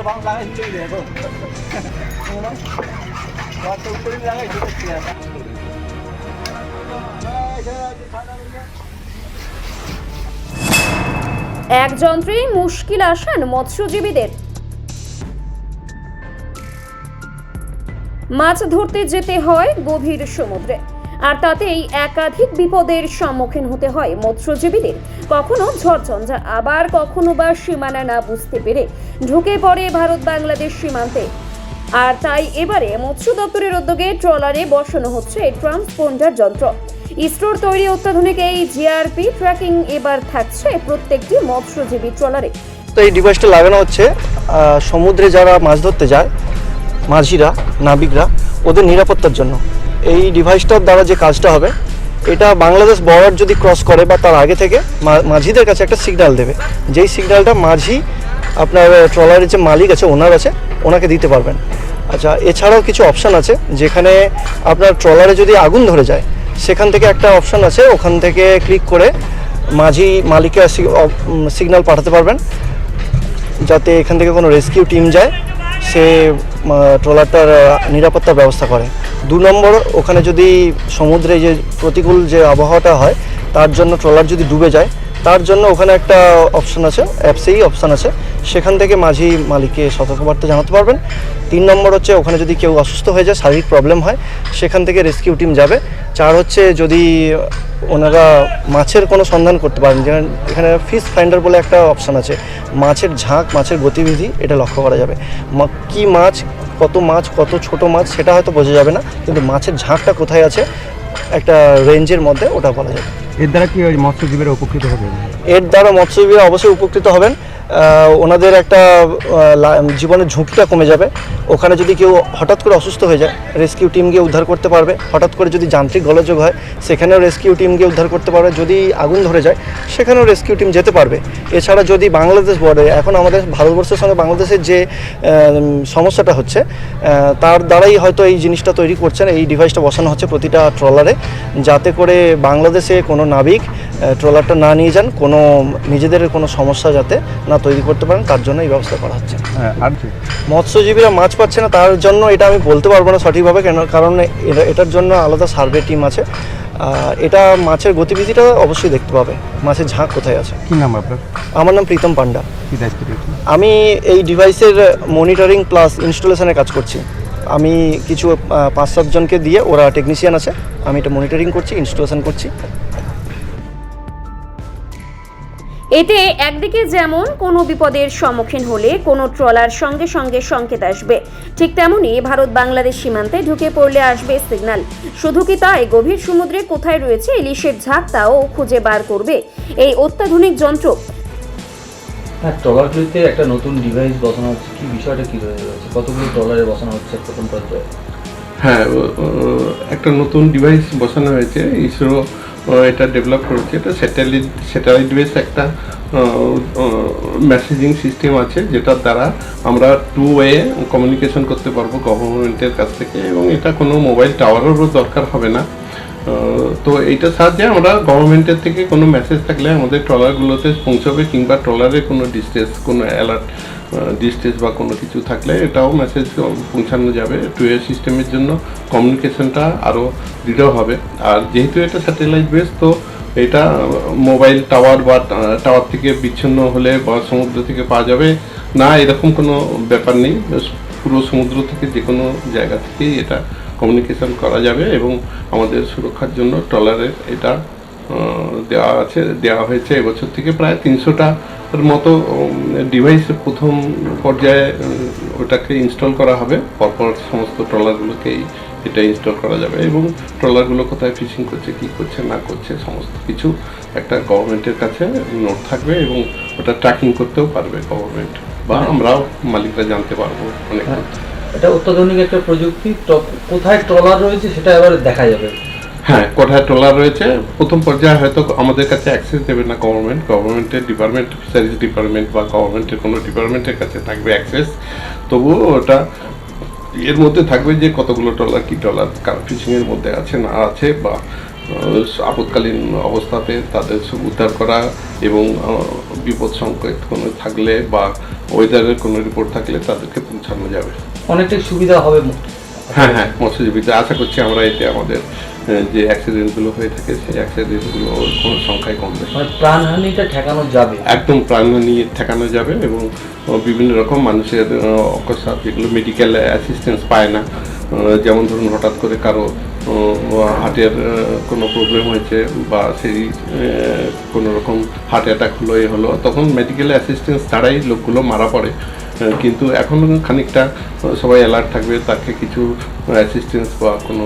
এক যন্ত্রেই মুশকিল আসান মৎস্যজীবীদের। মাছ ধরতে যেতে হয় গভীর সমুদ্রে, আর তাতেই একাধিক বিপদের সম্মুখীন হতে হয় মৎস্যজীবীদের। কখনো ঝড়ঝঞ্ঝা, আবার কখনো বা সীমানা না বুঝতে পেরে ঢুকে পড়ে ভারত বাংলাদেশ সীমান্তে। আর তাই এবারে মৎস্য দপ্তরের উদ্যোগে ট্রলারে বসানো হচ্ছে ট্রান্সপন্ডার যন্ত্র। ইসরোর তৈরি অত্যাধুনিক এই জিআরপি ট্র্যাকিং এবার থাকছে প্রত্যেকটি মৎস্যজীবী ট্রলারে। তো এই ডিভাইসটা লাগানো হচ্ছে সমুদ্রে যারা মাছ ধরতে যায়, মাঝিরা, নাবিকরা, ওদের নিরাপত্তার জন্য। এই ডিভাইসটার দ্বারা যে কাজটা হবে, এটা বাংলাদেশ বর্ডার যদি ক্রস করে বা তার আগে থেকে মাঝিদের কাছে একটা সিগন্যাল দেবে, যেই সিগন্যালটা মাঝি আপনার ট্রলারের যে মালিক আছে, ওনার আছে, ওনাকে দিতে পারবেন। আচ্ছা, এছাড়াও কিছু অপশান আছে, যেখানে আপনার ট্রলারে যদি আগুন ধরে যায়, সেখান থেকে একটা অপশান আছে, ওখান থেকে ক্লিক করে মাঝি মালিকের সিগন্যাল পাঠাতে পারবেন, যাতে এখান থেকে কোনো রেস্কিউ টিম যায়, সে ট্রলারটার নিরাপত্তার ব্যবস্থা করে। 2 নম্বর, ওখানে যদি সমুদ্রে যে প্রতিকূল যে আবহাওয়াটা হয়, তার জন্য ট্রলার যদি ডুবে যায়, তার জন্য ওখানে একটা অপশান আছে, অ্যাপসেই অপশান আছে, সেখান থেকে মাঝি মালিককে সতর্কবার্তা জানাতে পারবেন। 3 নম্বর হচ্ছে, ওখানে যদি কেউ অসুস্থ হয়ে যায়, শারীরিক প্রবলেম হয়, সেখান থেকে রেস্কিউ টিম যাবে। 4 হচ্ছে, যদি ওনারা মাছের কোনো সন্ধান করতে পারেন, যেমন এখানে ফিশ ফাইন্ডার বলে একটা অপশান আছে, মাছের ঝাঁক, মাছের গতিবিধি এটা লক্ষ্য করা যাবে। কী মাছ, কত ছোট মাছ সেটা হয়তো বোঝা যাবে না, কিন্তু মাছের ঝাঁকটা কোথায় আছে একটা রেঞ্জের মধ্যে, ওটা বলা যাবে। এর দ্বারা কি মৎস্যজীবীরা উপকৃত হবে? এর দ্বারা মৎস্যজীবীরা অবশ্যই উপকৃত হবেন। ওনাদের একটা জীবনের ঝুঁকিটা কমে যাবে। ওখানে যদি কেউ হঠাৎ করে অসুস্থ হয়ে যায়, রেস্কিউ টিম গিয়ে উদ্ধার করতে পারবে। হঠাৎ করে যদি যান্ত্রিক গোলযোগ হয়, সেখানেও রেস্কিউ টিম গিয়ে উদ্ধার করতে পারবে। যদি আগুন ধরে যায়, সেখানেও রেস্কিউ টিম যেতে পারবে। এছাড়া যদি বাংলাদেশ বর্ডারে, এখন আমাদের ভারতবর্ষের সঙ্গে বাংলাদেশের যে সমস্যাটা হচ্ছে, তার দ্বারাই হয়তো এই জিনিসটা তৈরি করছেন, এই ডিভাইসটা বসানো হচ্ছে প্রতিটা ট্রলারে, যাতে করে বাংলাদেশে কোনো নাবিক ট্রলারটা না নিয়ে যান, কোনো নিজেদের কোনো সমস্যা যাতে না তৈরি করতে পারেন, তার জন্য এই ব্যবস্থা করা হচ্ছে। আর মৎস্যজীবীরা মাছ পাচ্ছে না, তার জন্য এটা আমি বলতে পারবো না সঠিকভাবে, কারণ এটার জন্য আলাদা সার্ভে টিম আছে। এটা মাছের গতিবিধিটা অবশ্যই দেখতে পাবে, মাছের ঝাঁক কোথায় আছে। কি নাম আপনার? আমার নাম প্রীতম পান্ডা। কি দায়িত্ব রয়েছে? আমি এই ডিভাইসের মনিটরিং প্লাস ইনস্টলেশনের কাজ করছি। আমি কিছু 5-7 জনকে দিয়ে, ওরা টেকনিশিয়ান আছে, আমি এটা মনিটরিং করছি, ইনস্টলেশন করছি। এতে একদিকে যেমন কোনো বিপদের সম্মুখীন হলে কোনো ট্রলার সঙ্গে সঙ্গে সংকেত আসবে, ঠিক তেমনি ভারত বাংলাদেশ সীমান্তে ঢুকে পড়লে আসবে সিগন্যাল। শুধু কি তাই, গভীর সমুদ্রে কোথায় রয়েছে ইলিশের ঝাঁক, তাও খুঁজে বার করবে এই অত্যাধুনিক যন্ত্র। হ্যাঁ, ট্রলারগুলিতে একটা নতুন ডিভাইস বসানো হচ্ছে, কি বিষয়টা কী রয়েছে, কতগুলো ট্রলারে বসানো হচ্ছে প্রথম পর্যায়ে? হ্যাঁ, একটা নতুন ডিভাইস বসানো হয়েছে, ইসরো এটা ডেভেলপ করেছে। এটা স্যাটেলাইট বেস একটা মেসেজিং সিস্টেম আছে, যেটার দ্বারা আমরা 2 ওয়ে কমিউনিকেশন করতে পারবো গভর্নমেন্টের কাছ থেকে, এবং এটা কোনো মোবাইল টাওয়ারেরও দরকার হবে না। তো এইটার সাহায্যে আমরা গভর্নমেন্টের থেকে কোনো মেসেজ থাকলে আমাদের ট্রলারগুলোতে পৌঁছবে, কিংবা ট্রলারে কোনো ডিস্ট্রেস, কোনো অ্যালার্ট ডিস্ট্রেস বা কোনো কিছু থাকলে এটাও মেসেজ পৌঁছানো যাবে। 2 ওয়ে সিস্টেমের জন্য কমিউনিকেশনটা আরও দৃঢ় হবে। আর যেহেতু এটা স্যাটেলাইট বেস, তো এটা মোবাইল টাওয়ার বা টাওয়ার থেকে বিচ্ছিন্ন হলে বা সমুদ্র থেকে পাওয়া যাবে না, এরকম কোনো ব্যাপার নেই। পুরো সমুদ্র থেকে যে কোনো জায়গা থেকেই এটা কমিউনিকেশন করা যাবে, এবং আমাদের সুরক্ষার জন্য ট্রলারের এটা দেওয়া হয়েছে। এবছর থেকে প্রায় 300টার মতো ডিভাইস প্রথম পর্যায়ে ওটাকে ইনস্টল করা হবে। পরপর সমস্ত ট্রলারগুলোকেই এটা ইনস্টল করা যাবে, এবং ট্রলারগুলো কোথায় ফিশিং করছে, কী করছে না করছে, সমস্ত কিছু একটা গভর্নমেন্টের কাছে নোট থাকবে, এবং ওটা ট্র্যাকিং করতেও পারবে গভর্নমেন্ট, বা আমরাও মালিকরা জানতে পারবো অনেক। এটা অত্যাধুনিক একটা প্রযুক্তি। কোথায় ট্রলার রয়েছে সেটা এবার দেখা যাবে। হ্যাঁ, কোথায় ট্রলার রয়েছে প্রথম পর্যায়ে হয়তো আমাদের কাছে অ্যাক্সেস দেবে না গভর্নমেন্টের ডিপার্টমেন্ট, ফিশারিজ ডিপার্টমেন্ট বা গভর্নমেন্টের কোনো ডিপার্টমেন্টের কাছে থাকবে অ্যাক্সেস। তবুও ওটা এর মধ্যে থাকবে যে কতগুলো ট্রলার, কী ট্রলার ফিশিংয়ের মধ্যে আছে না আছে, বা আপৎকালীন অবস্থাতে তাদের উদ্ধার করা, এবং বিপদ সংকেত কোনো থাকলে বা ওয়েদারের কোনো রিপোর্ট থাকলে তাদেরকে পৌঁছানো যাবে। অনেকটাই সুবিধা হবে। হ্যাঁ, মৎস্যজীবীদের আশা করছি আমরা এতে আমাদের যে অ্যাক্সিডেন্টগুলো হয়ে থাকে সেই অ্যাক্সিডেন্টগুলো কোনো সংখ্যায় কমবে। মানে প্রাণহানিটা ঠেকানো যাবে, একদম প্রাণহানি ঠেকানো যাবে এবং বিভিন্ন রকম মানুষের অকস্মাৎ যেগুলো মেডিকেল অ্যাসিস্ট্যান্স পায় না, যেমন ধরুন হঠাৎ করে কারো হার্টের কোনো প্রবলেম হয়েছে বা সেই কোনো রকম হার্ট অ্যাটাক হলো হলো, তখন মেডিকেল অ্যাসিস্ট্যান্স ছাড়াই লোকগুলো মারা পড়ে। কিন্তু এখন খানিকটা সবাই অ্যালার্ট থাকবে, তাকে কিছু অ্যাসিস্ট্যান্স বা কোনো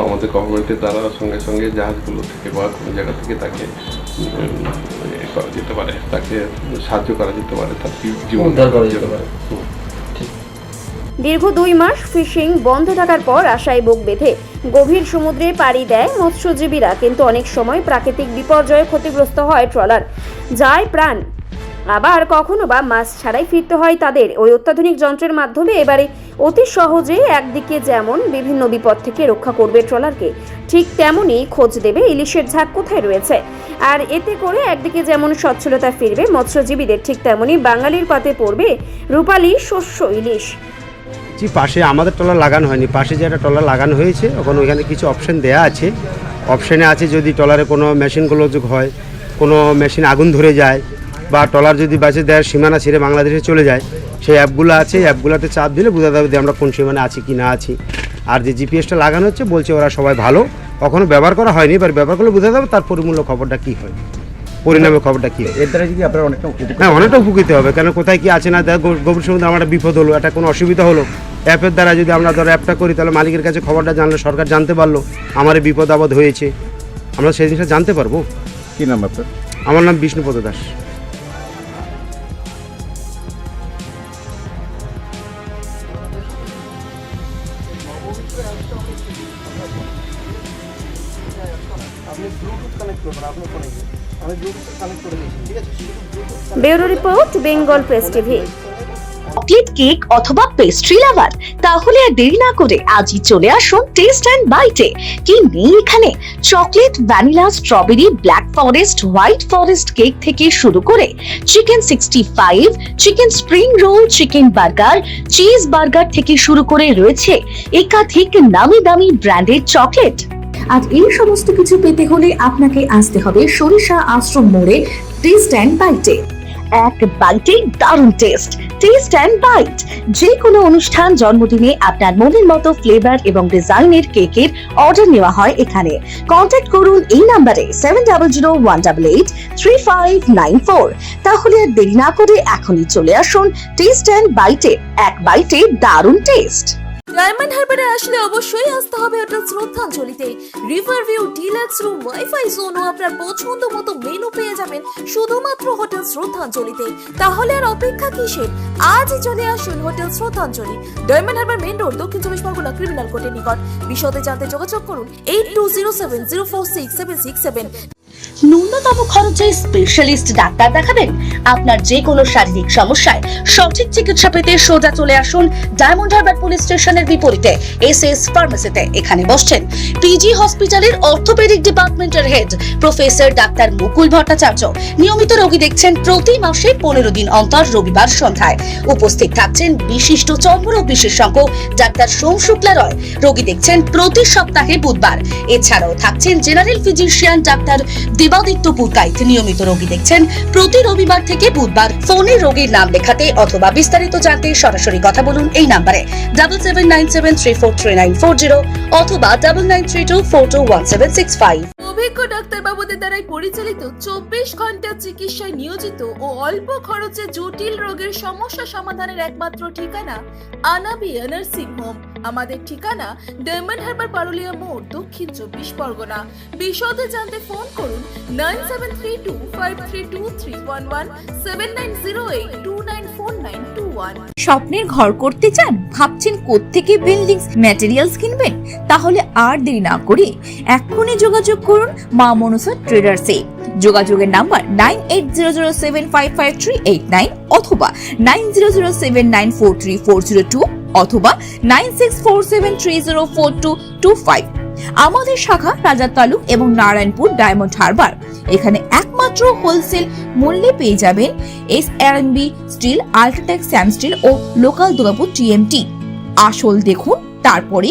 আমাদের গভর্নমেন্টের দ্বারা সঙ্গে সঙ্গে জাহাজগুলো থেকে বা কোনো জায়গা থেকে তাকে করা যেতে পারে, তাকে সাহায্য করা যেতে পারে, তার জীবন উদ্ধার করা যেতে পারে। দীর্ঘ 2 মাস ফিশিং বন্ধ থাকার পর আশায় বুক বেঁধে গভীর সমুদ্রে পাড়ি দেয় মৎস্যজীবীরা, কিন্তু অনেক সময় প্রাকৃতিক বিপর্যয়ে ক্ষতিগ্রস্ত হয় ট্রলার, যায় প্রাণ। আবার কখনো বা মাছ ছাড়াই ফিরতে হয় তাদের। ওই অত্যাধুনিক যন্ত্রের মাধ্যমে এবারে অতি সহজে একদিকে যেমন বিভিন্ন বিপদ থেকে রক্ষা করবে ট্রলারকে, ঠিক তেমনই খোঁজ দেবে ইলিশের ঝাঁক কোথায় রয়েছে। আর এতে করে একদিকে যেমন সচ্ছলতা ফিরবে মৎস্যজীবীদের, ঠিক তেমনই বাঙালির পাতে পড়বে রূপালী শস্য ইলিশ। পাশে আমাদের ট্রলার লাগানো হয়নি, পাশে যে একটা ট্রলার লাগানো হয়েছে ওখানে ওইখানে কিছু অপশন দেওয়া আছে। অপশানে আছে যদি ট্রলারে কোনো মেশিনগুলো হয়, কোনো মেশিন আগুন ধরে যায় বা ট্রলার যদি বাঁচে দেয় সীমানা ছেড়ে বাংলাদেশে চলে যায়, সেই অ্যাপগুলো আছে, অ্যাপগুলোতে চাপ দিলে বোঝা যাবে যে আমরা কোন সীমানা আছি কি না আছি। আর যে জিপিএসটা লাগানো হচ্ছে বলছে ওরা সবাই ভালো, কখনো ব্যবহার করা হয়নি, এবার ব্যবহার করলে বোঝা যাবে তার পরিমূল্য খবরটা কী হয়, পরিণামের খবরটা কী হয়। এর দ্বারা যদি আপনারা অনেকটা উপকৃত হ্যাঁ, অনেকটা উপকৃত হবে, কেন কোথায় কী আছে না গভীর সমুদ্রে আমার একটা বিপদ হলো, একটা কোনো অসুবিধা হলো, অ্যাপের দ্বারা যদি আমরা ধরো অ্যাপটা করি তাহলে মালিকের কাছে খবরটা জানলে সরকার জানতে পারলো আমার এই বিপদ আপদ হয়েছে, আমরা সেই জিনিসটা জানতে পারবো। কি নাম আপনার? আমার নাম Vishnupad Das. Bureau report, Bengal press TV. Chocolate cake অথবা পেস্ট্রি লাভার, তাহলে আর দেরি না করে আজই চলে আসুন টেস্ট অ্যান্ড বাইটে। কি নেই এখানে? Chocolate, vanilla, strawberry, black forest, white forest cake থেকে শুরু করে chicken 65, chicken spring roll, chicken burger, cheese burger থেকে শুরু করে রয়েছে একাধিক নামি দামি ব্র্যান্ডের চকলেট। আর এই সমস্ত কিছু পেতে হলে আপনাকে আসতে হবে সরিষা আশ্রম মোড়ে টেস্ট অ্যান্ড বাইটে। এক বাইটে দারুণ টেস্ট। টেস্ট অ্যান্ড বাইট, যে কোনো অনুষ্ঠান, জন্মদিনে আপনার মনের মতো ফ্লেভার এবং ডিজাইনের কেকের অর্ডার নেওয়া হয় এখানে। কন্ট্যাক্ট করুন এই নাম্বারে 7001883594। তাহলে আর দেরি না করে এখনই চলে আসুন টেস্ট অ্যান্ড বাইটে। এক বাইটে দারুণ টেস্ট। ডায়মন্ড হারবারে আসলে অবশ্যই আসতে হবে হোটেল শ্রদ্ধাঞ্জলিতে। River view, deluxe room, wifi zone ও আপনার পছন্দ মতো মেনু পেয়ে যাবেন শুধুমাত্র হোটেল শ্রদ্ধাঞ্জলিতে। তাহলে আর অপেক্ষা কিসের? আজই চলে আসুন হোটেল শ্রদ্ধাঞ্জলি, ডায়মন্ড হারবার মেন রোড, দক্ষিণ 24 পরগনা, ক্রিমিনাল কোর্টের নিকট। বিশদে জানতে যোগাযোগ করুন 8207046767। ন্যূনতম খরচে স্পেশালিস্ট ডাক্তার দেখাবেন? আপনার যে কোনো শারীরিক সমস্যায় সঠিক চিকিৎসা পেতে সোজা চলে আসুন ডায়মন্ড হারবার পুলিশ স্টেশনের বিপরীতে এসএস ফার্মেসিতে। এখানে বসছেন পিজি হসপিটালের অর্থোপেডিক ডিপার্টমেন্টের হেড প্রফেসর ডাক্তার মুকুল ভট্টাচার্য। নিয়মিত রোগী দেখছেন প্রতি মাসে 15 দিন অন্তর রবিবার সন্ধ্যায়। উপস্থিত থাকছেন বিশিষ্ট চর্মরোগ বিশেষজ্ঞ ডাক্তার সোম শুক্লা রয়। রোগী দেখছেন প্রতি সপ্তাহে বুধবার। এছাড়াও থাকছেন general physician doctor Debaditya Purkait. নিয়মিত রোগী দেখছেন প্রতি রবিবার থেকে বুধবার। ফোনে রোগীর নাম লেখাতে অথবা বিস্তারিত জানতে সরাসরি কথা বলুন এই নাম্বারে 7797343940 অথবা 9932421765। অভিজ্ঞ ডাক্তার বাবুদের দ্বারাই পরিচালিত 24 ঘন্টা চিকিৎসায় নিয়োজিত ও অল্প খরচে জটিল রোগের সমস্যা সমাধানের একমাত্র ঠিকানা আনাবিয়া নার্সিং হোম। আমাদের ঠিকানা ডায়মন্ড হারবার, পারুলিয়া মোড়, দক্ষিণ 24 পরগনা। বিশদে জানতে ফোন করুন 9732532311, 7908294921। স্বপ্নের ঘর করতে চান? ভাবছেন কোত্থেকে বিল্ডিংস ম্যাটেরিয়ালস কিনবেন? তাহলে আর দেরি না করে এক্ষুনি যোগাযোগ করুন মা মনসা ট্রেডার্সে। যোগাযোগের নাম্বার 9800755389 অথবা 9007943402 অথবা 9647304225। আমাদের শাখা রাজার তালুক এবং নারায়ণপুর ডায়মন্ড হারবার। এখানে একমাত্র হোলসেল মূল্যে পেয়ে যাবেন SRMB steel, UltraTech Sam steel ও লোকাল দুর্গাপুর TMT। আসল দেখুন, তারপরে